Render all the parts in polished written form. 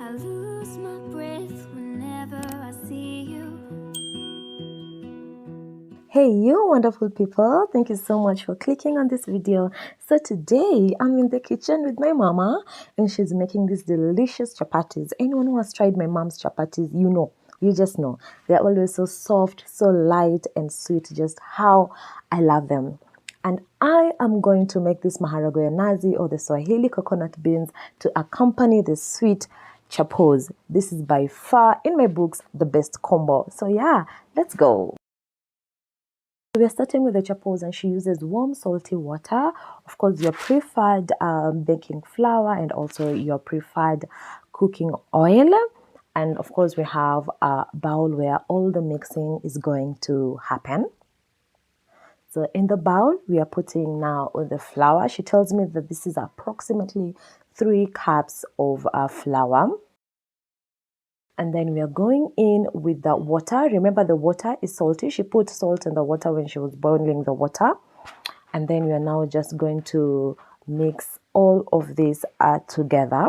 I lose my breath whenever I see you. Hey you wonderful people, thank you so much for clicking on this video. So today I'm in the kitchen with my mama and she's making these delicious chapatis. Anyone who has tried my mom's chapatis, you just know they're always so soft, so light and sweet, just how I love them. And I am going to make this maharagwe ya nazi or the Swahili coconut beans to accompany the sweet chapos. This is by far in my books the best combo. So yeah, let's go. We're starting with the chapos and she uses warm salty water, of course your preferred baking flour and also your preferred cooking oil, and of course we have a bowl where all the mixing is going to happen. So in the bowl we are putting now the flour. She tells me that this is approximately 3 cups of flour. And then we are going in with the water. Remember, the water is salty. She put salt in the water when she was boiling the water. And then we are now just going to mix all of this together.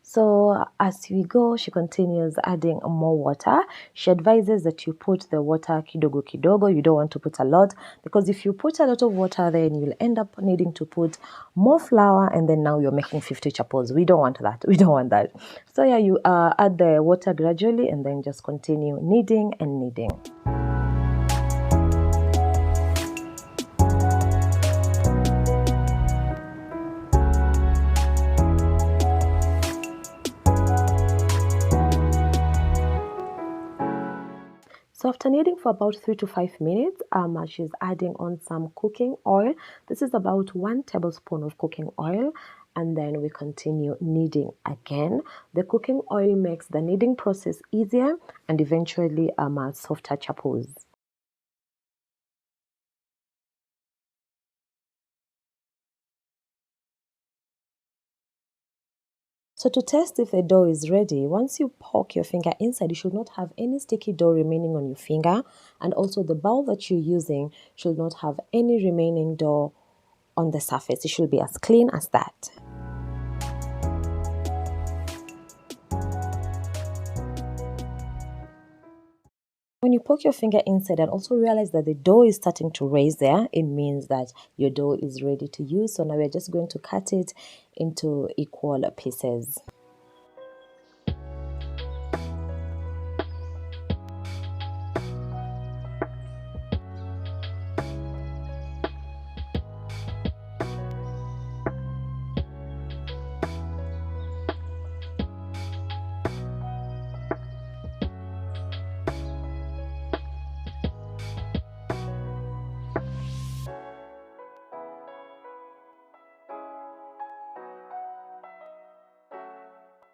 So as we go, she continues adding more water. She advises that you put the water kidogo kidogo. You don't want to put a lot, because if you put a lot of water, then you'll end up needing to put more flour, and then now you're making 50 chapos. We don't want that. We don't want that. So yeah, you add the water gradually and then just continue kneading and kneading. So after kneading for about 3 to 5 minutes, she's adding on some cooking oil. This is about 1 tablespoon of cooking oil. And then we continue kneading again. The cooking oil makes the kneading process easier and eventually softer chapos. So to test if the dough is ready, once you poke your finger inside, you should not have any sticky dough remaining on your finger. And also the bowl that you're using should not have any remaining dough on the surface. It should be as clean as that. When you poke your finger inside and also realize that the dough is starting to raise there, it means that your dough is ready to use. So now we're just going to cut it into equal pieces.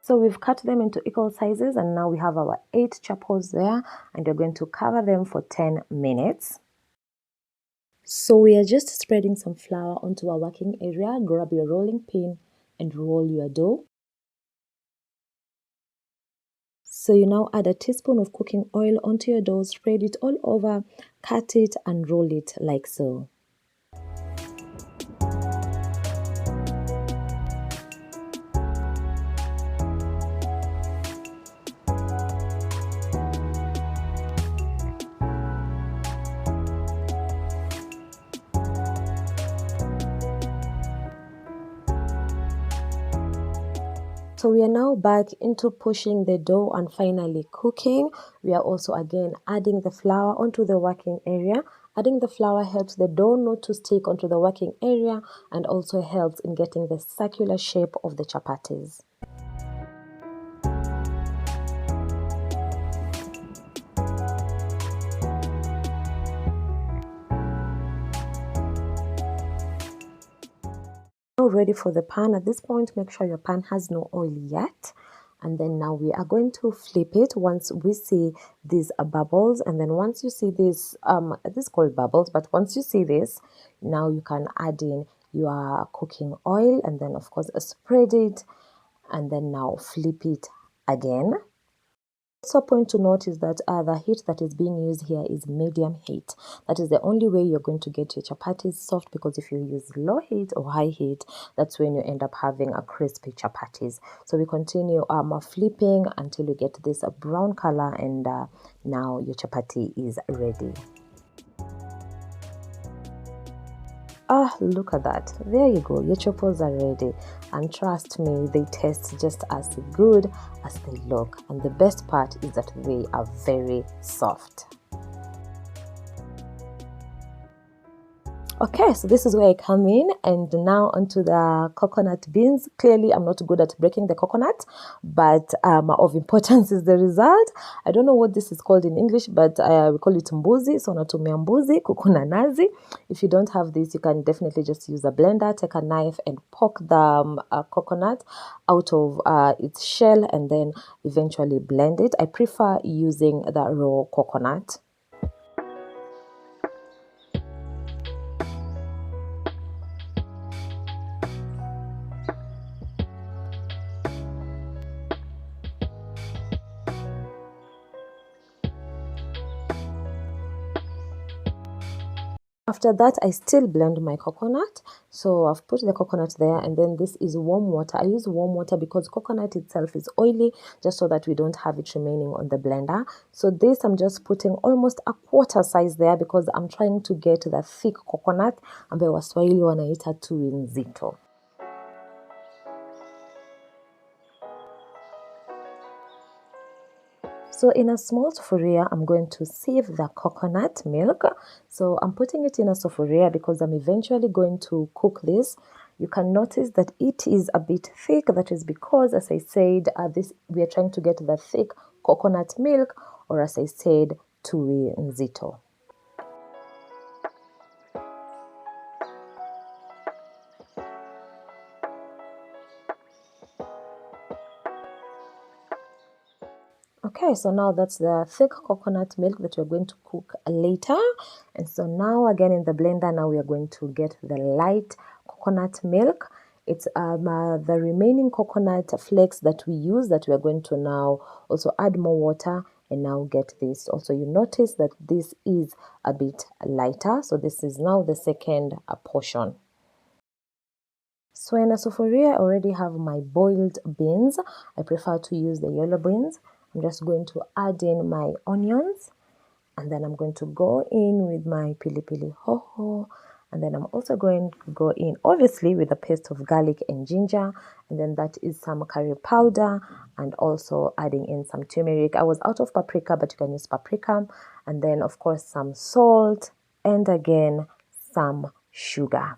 So we've cut them into equal sizes and now we have our 8 chapos there, and we're going to cover them for 10 minutes. So we are just spreading some flour onto our working area. Grab your rolling pin and roll your dough. So you now add a teaspoon of cooking oil onto your dough, spread it all over, cut it and roll it like so. So we are now back into pushing the dough and finally cooking. We are also again adding the flour onto the working area. Adding the flour helps the dough not to stick onto the working area and also helps in getting the circular shape of the chapatis. Now ready for the pan. At this point, make sure your pan has no oil yet. And then now we are going to flip it once we see these bubbles. And then once you see this, this is called bubbles, but once you see this, now you can add in your cooking oil and then of course spread it and then now flip it again. Also, a point to note is that the heat that is being used here is medium heat. That is the only way you're going to get your chapatis soft, because if you use low heat or high heat, that's when you end up having a crispy chapatis. So we continue flipping until you get this brown color, and now your chapati is ready. Look at that. There you go. Your chopos are ready. And trust me, they taste just as good as they look. And the best part is that they are very soft. Okay, so this is where I come in, and now onto the coconut beans. Clearly, I'm not good at breaking the coconut, but of importance is the result. I don't know what this is called in English, but we call it mbuzi. So natumia mbuzi, kuku na nazi. If you don't have this, you can definitely just use a blender, take a knife and poke the coconut out of its shell, and then eventually blend it. I prefer using the raw coconut. After that, I still blend my coconut. So I've put the coconut there, and then this is warm water. I use warm water because coconut itself is oily, just so that we don't have it remaining on the blender. So this, I'm just putting almost a quarter size there, because I'm trying to get the thick coconut, ambayo Waswahili wanaita tuwe nzito. So in a small sufuria, I'm going to sieve the coconut milk. So I'm putting it in a sufuria because I'm eventually going to cook this. You can notice that it is a bit thick. That is because, as I said, we are trying to get the thick coconut milk, or as I said, tuwe nzito. Okay, so now that's the thick coconut milk that we're going to cook later. And so now again in the blender, now we are going to get the light coconut milk. It's the remaining coconut flakes that we use, that we are going to now also add more water and now get this. Also, you notice that this is a bit lighter. So this is now the second portion. So in a sufuria, I already have my boiled beans. I prefer to use the yellow beans. I'm just going to add in my onions, and then I'm going to go in with my pili hoho, and then I'm also going to go in obviously with a paste of garlic and ginger, and then that is some curry powder, and also adding in some turmeric. I was out of paprika, but you can use paprika, and then of course some salt, and again some sugar.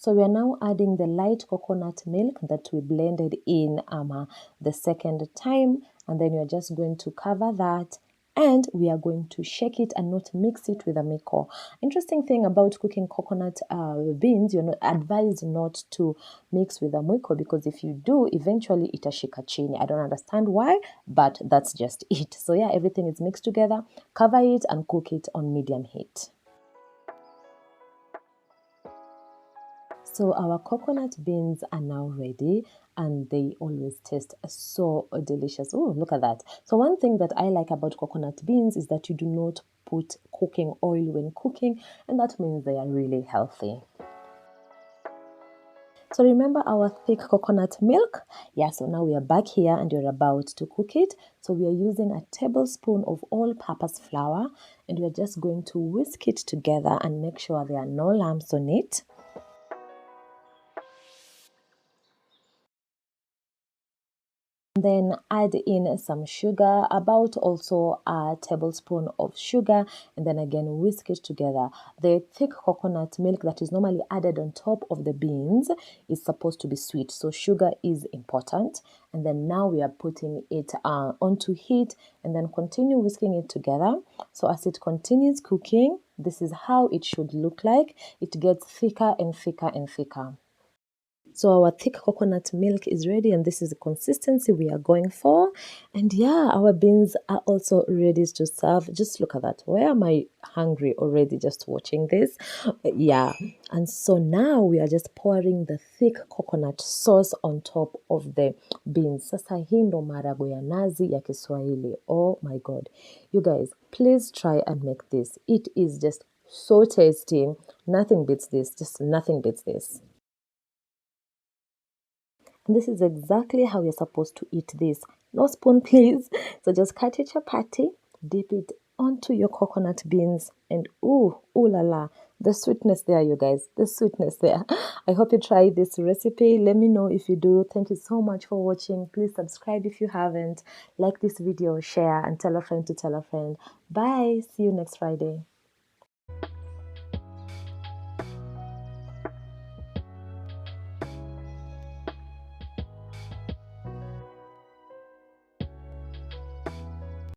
So we are now adding the light coconut milk that we blended in the second time, and then you're just going to cover that, and we are going to shake it and not mix it with a miko. Interesting thing about cooking coconut beans, you're not advised not to mix with a mwiko, because if you do, eventually itashika chini. I don't understand why, but that's just it. So yeah, everything is mixed together. Cover it and cook it on medium heat. So our coconut beans are now ready, and they always taste so delicious. Oh, look at that. So one thing that I like about coconut beans is that you do not put cooking oil when cooking, and that means they are really healthy. So remember our thick coconut milk? Yeah, so now we are back here and you're about to cook it. So we are using a tablespoon of all-purpose flour, and we're just going to whisk it together and make sure there are no lumps on it. Then add in some sugar, about also a tablespoon of sugar, and then again whisk it together. The thick coconut milk that is normally added on top of the beans is supposed to be sweet, so sugar is important. And then now we are putting it onto heat, and then continue whisking it together. So as it continues cooking, this is how it should look like. It gets thicker and thicker and thicker. So our thick coconut milk is ready, and this is the consistency we are going for. And yeah, our beans are also ready to serve. Just look at that. Why am I hungry already just watching this? Yeah. And so now we are just pouring the thick coconut sauce on top of the beans. Sasa hii ndo maharagwe ya nazi ya Kiswahili. Oh my God. You guys, please try and make this. It is just so tasty. Nothing beats this. Just nothing beats this. And this is exactly how you're supposed to eat this. No spoon, please. So just cut your chapati, dip it onto your coconut beans, and ooh la la. The sweetness there, you guys. The sweetness there. I hope you try this recipe. Let me know if you do. Thank you so much for watching. Please subscribe if you haven't. Like this video, share, and tell a friend to tell a friend. Bye. See you next Friday.